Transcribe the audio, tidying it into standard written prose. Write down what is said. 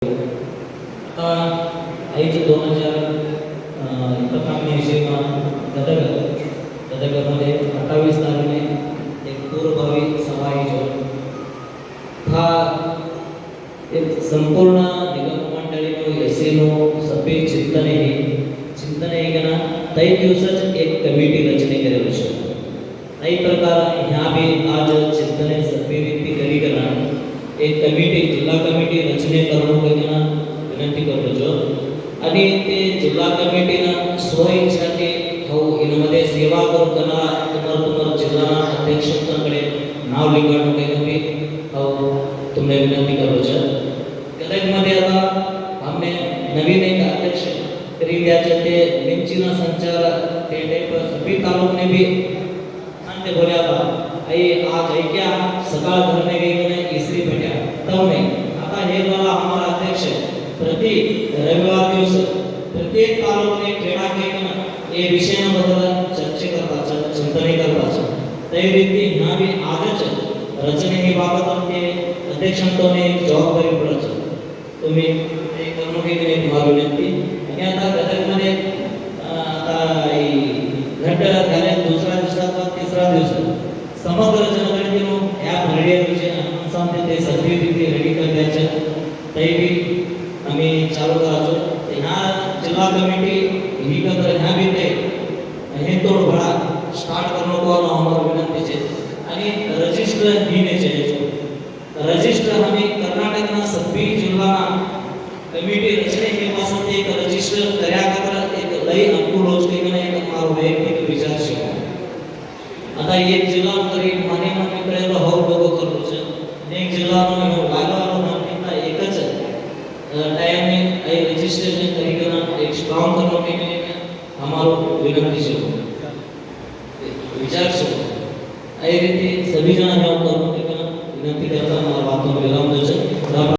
आता आईची 2021 गदगमध्ये 28 तारखेने एक पूर्वभावी सभा आयोजन हा एक संपूर्ण निगम मंडळीनो एसीनो सभे चिंतने गना तई दिवसच एक कमिटी रचने करेलो छे तई प्रकार ह्या भी आज चिंतने सभे व्यक्ति करी गना एक कमिटी जिल्हा कमिटी रचने करनो गना विनंती करतो जो आणि ते जिल्हा कमिटीना स्वइच्छाने हो इनमध्ये सेवा करताना तुम्हाला जिल्हा अध्यक्षांकडे नाव लिखाणं काही हो तुम्हाला विनंती करू छे कदाच मध्ये आता हमने नवीन एक अध्यक्ष करी द्याचे ते लिंचीना संचार ते टाइप सभी तालुक ने भी सांगते बोले आता आई आज है क्या सकाळ धरने गई ने इसरी पेट्या तब नहीं आता हे वाला हमारा अध्यक्ष प्रति रविवार दिवस प्रत्येक तालुक ने खेडा के ये विषय बद्दल चर्चा करता चिंतने करता ते रीती ह्या भी आजच रचने ही बाबत ते अध्यक्षांतोने जबाबदारी पडत तुम्ही ते करणं की नाही तुम्हाला विनंती आणि आता गदगमध्ये आता घट झाले दुसरा दिवसाचा तिसरा दिवस समग्र जनगणनेनो या भरडे विषय सांगते ते सगळी रीती रेडी करण्याचे ते भी आम्ही चालू करायचो ह्या जिल्हा कमिटी ही कदर ह्या भी ते हे तोड बळा स्टार्ट करणं को आम्हाला विनंती छे आणि रजिस्टर ही ने छे रजिस्टर हमें कर्नाटकना सभी जिल्हा कमिटी रचने के पासून एक रजिस्टर કર્યા કર એક લઈ અનુકૂળ હોજ કે મને એક મારો વૈયક્તિક વિચાર છે आता एक जिल्हा तरी माने कळेलो हो लोगो करतो છે એક જિલ્લાનો વાલો નામના એકच टाइम में आई रजिस्ट्रेशन तरीके एक स्ट्रांग करने के लिए हमारो विनंती છે विचार છે आई रीति सभी जना हम करने के विनंती करता हमारा बातों विराम दे છે